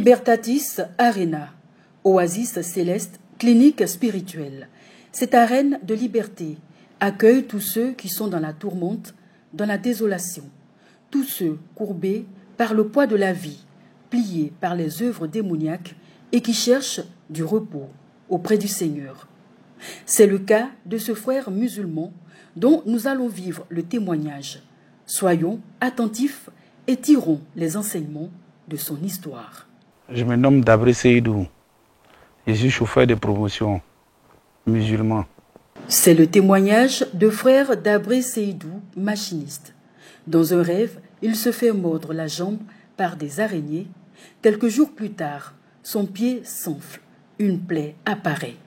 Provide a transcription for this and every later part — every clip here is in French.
Libertatis Arena, oasis céleste, clinique spirituelle. Cette arène de liberté accueille tous ceux qui sont dans la tourmente, dans la désolation, tous ceux courbés par le poids de la vie, pliés par les œuvres démoniaques et qui cherchent du repos auprès du Seigneur. C'est le cas de ce frère musulman dont nous allons vivre le témoignage. Soyons attentifs et tirons les enseignements de son histoire. Je me nomme Dabré Seydou. Je suis chauffeur de promotion musulman. C'est le témoignage de frère Dabré Seydou, machiniste. Dans un rêve, il se fait mordre la jambe par des araignées. Quelques jours plus tard, son pied s'enfle. Une plaie apparaît.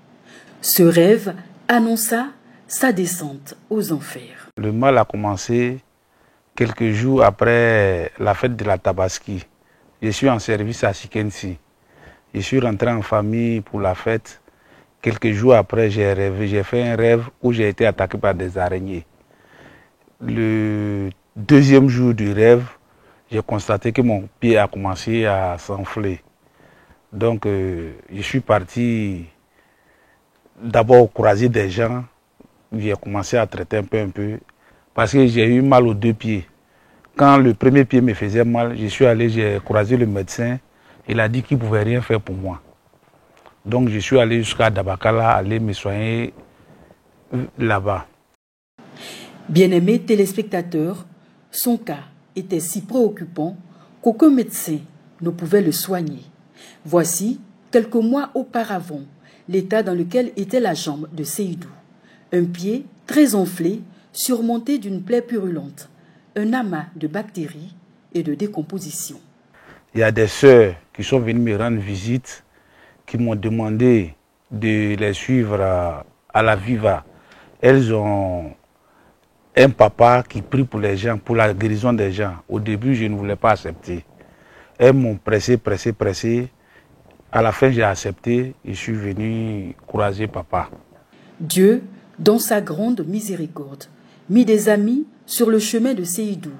Ce rêve annonça sa descente aux enfers. Le mal a commencé quelques jours après la fête de la Tabaski. Je suis en service à Sikensi. Je suis rentré en famille pour la fête. Quelques jours après, j'ai fait un rêve où j'ai été attaqué par des araignées. Le deuxième jour du rêve, j'ai constaté que mon pied a commencé à s'enfler. Donc, je suis parti d'abord croiser des gens. J'ai commencé à traiter un peu, parce que j'ai eu mal aux deux pieds. Quand le premier pied me faisait mal, je suis allé, j'ai croisé le médecin. Il a dit qu'il ne pouvait rien faire pour moi. Donc, je suis allé jusqu'à Dabakala, aller me soigner là-bas. Bien-aimés téléspectateurs, son cas était si préoccupant qu'aucun médecin ne pouvait le soigner. Voici, quelques mois auparavant, l'état dans lequel était la jambe de Seydou. Un pied très enflé, surmonté d'une plaie purulente, un amas de bactéries et de décomposition. Il y a des sœurs qui sont venues me rendre visite, qui m'ont demandé de les suivre à la Viva. Elles ont un papa qui prie pour les gens, pour la guérison des gens. Au début, je ne voulais pas accepter. Elles m'ont pressé. À la fin, j'ai accepté et je suis venu croiser papa. Dieu, dans sa grande miséricorde, mit des amis sur le chemin de Seydou,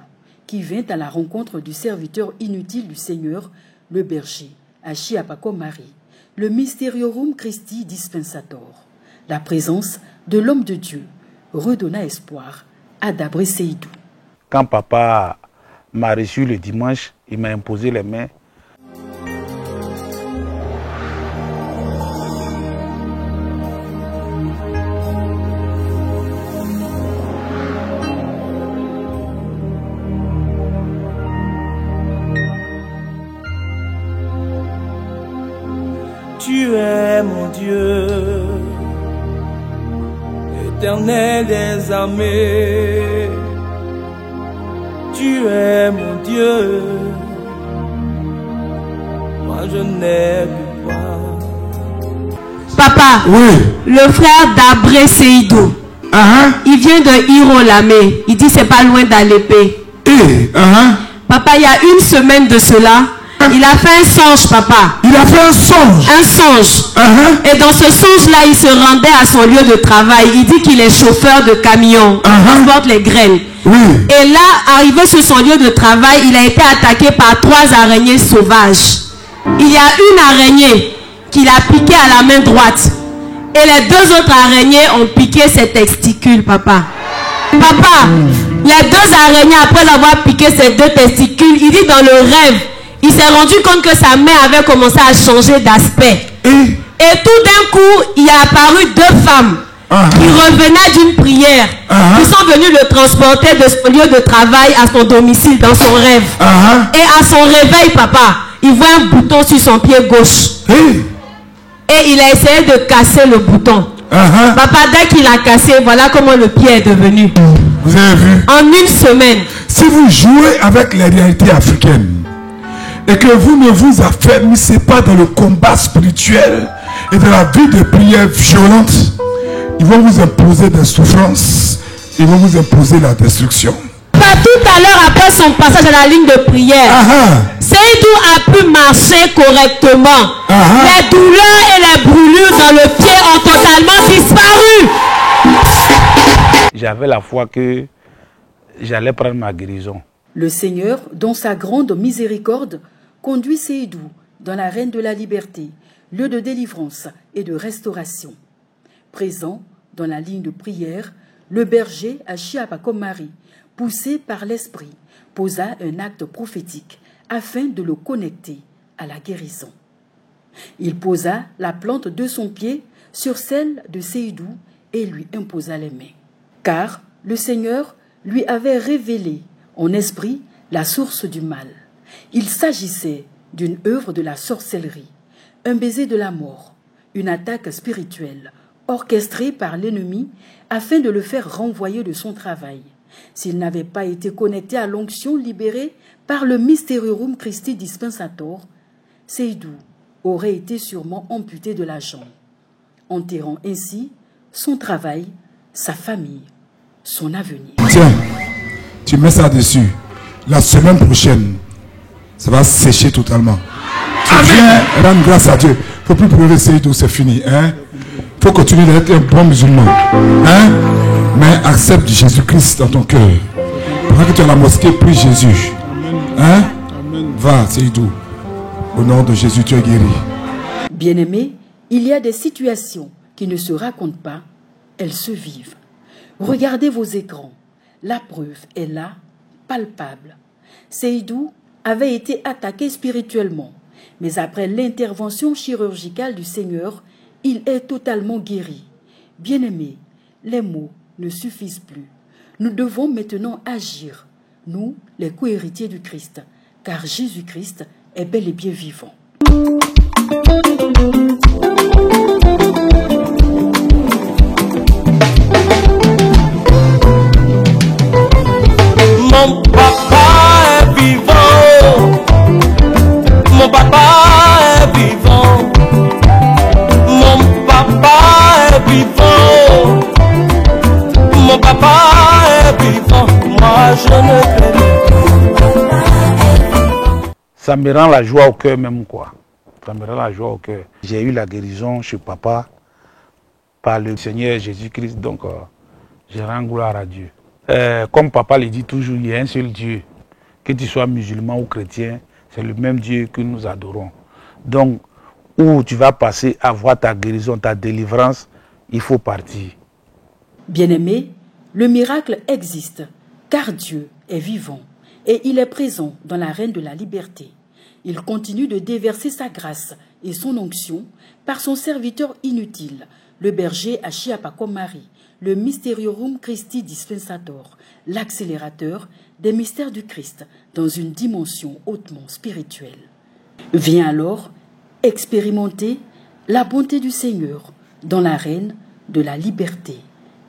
qui vint à la rencontre du serviteur inutile du Seigneur, le berger, Achiapako Marie, le Mysteriorum Christi Dispensator. La présence de l'homme de Dieu redonna espoir à Dabré Seydou. Quand papa m'a reçu le dimanche, il m'a imposé les mains. Tu es mon Dieu, éternel des armées. Tu es mon Dieu, moi je n'ai que toi. Papa, Oui. le frère Dabré Seydou, il vient de Hirolamé. Il dit c'est pas loin d'Alépé. Papa, il y a une semaine de cela, il a fait un songe, papa. Il a fait un songe. Un songe. Et dans ce songe-là, il se rendait à son lieu de travail. Il dit qu'il est chauffeur de camion. Il transporte les graines. Oui. Et là, arrivé sur son lieu de travail, il a été attaqué par 3 araignées sauvages. Il y a une araignée qu'il a piquée à la main droite. Et les 2 autres araignées ont piqué ses testicules, papa. Papa, les 2 araignées, après l'avoir piqué ses 2 testicules, il dit dans le rêve, il s'est rendu compte que sa main avait commencé à changer d'aspect. Et tout d'un coup, il est apparu 2 femmes qui revenaient d'une prière. Qui sont venues le transporter de son lieu de travail à son domicile dans son rêve. Et à son réveil, papa, il voit un bouton sur son pied gauche. Et il a essayé de casser le bouton. Papa, dès qu'il a cassé, voilà comment le pied est devenu. Vous avez vu? En une semaine. Si vous jouez avec les réalités africaines et que vous ne vous affermissez pas dans le combat spirituel et dans la vie de prière violente, ils vont vous imposer des souffrances, ils vont vous imposer la destruction. Papa, tout à l'heure, après son passage à la ligne de prière, Seydou a pu marcher correctement. Les douleurs et les brûlures dans le pied ont totalement disparu. J'avais la foi que j'allais prendre ma guérison. Le Seigneur, dans sa grande miséricorde, conduit Seydou dans l'arène de la liberté, lieu de délivrance et de restauration. Présent dans la ligne de prière, le berger Achiapakomari, poussé par l'esprit, posa un acte prophétique afin de le connecter à la guérison. Il posa la plante de son pied sur celle de Seydou et lui imposa les mains. Car le Seigneur lui avait révélé en esprit la source du mal. Il s'agissait d'une œuvre de la sorcellerie, un baiser de la mort, une attaque spirituelle orchestrée par l'ennemi afin de le faire renvoyer de son travail. S'il n'avait pas été connecté à l'onction libérée par le Mysterium Christi Dispensator, Seydou aurait été sûrement amputé de la jambe, enterrant ainsi son travail, sa famille, son avenir. Tiens, tu mets ça dessus. La semaine prochaine, ça va sécher totalement. Tu viens rendre grâce à Dieu. Il ne faut plus pleurer, Seydou, c'est fini. Il faut continuer d'être un bon musulman. Mais accepte Jésus-Christ dans ton cœur. Pendant que tu es à la mosquée, prie Jésus. Va, Seydou. Au nom de Jésus, tu es guéri. Bien-aimés, il y a des situations qui ne se racontent pas, elles se vivent. Regardez vos écrans. La preuve est là, palpable. Seydou avait été attaqué spirituellement, mais après l'intervention chirurgicale du Seigneur, il est totalement guéri. Bien-aimés, les mots ne suffisent plus. Nous devons maintenant agir, nous, les co-héritiers du Christ, car Jésus-Christ est bel et bien vivant. Mon papa est vivant. Mon papa est vivant. Mon papa est vivant. Mon papa est vivant. Moi je ne crains pas. Ça me rend la joie au cœur même quoi. Ça me rend la joie au cœur. J'ai eu la guérison chez papa par le Seigneur Jésus-Christ, donc je rends gloire à Dieu. Comme papa le dit toujours, il y a un seul Dieu. Que tu sois musulman ou chrétien, c'est le même Dieu que nous adorons. Donc, où tu vas passer à voir ta guérison, ta délivrance, il faut partir. Bien-aimés, le miracle existe, car Dieu est vivant et il est présent dans l'arène de la liberté. Il continue de déverser sa grâce et son onction par son serviteur inutile, le berger Achiapakomari, le Mysterium Christi Dispensator, l'accélérateur des mystères du Christ dans une dimension hautement spirituelle. Viens alors expérimenter la bonté du Seigneur dans l'arène de la liberté,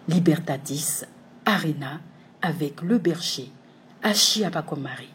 Libertatis Arena, avec le berger Achiapakomari.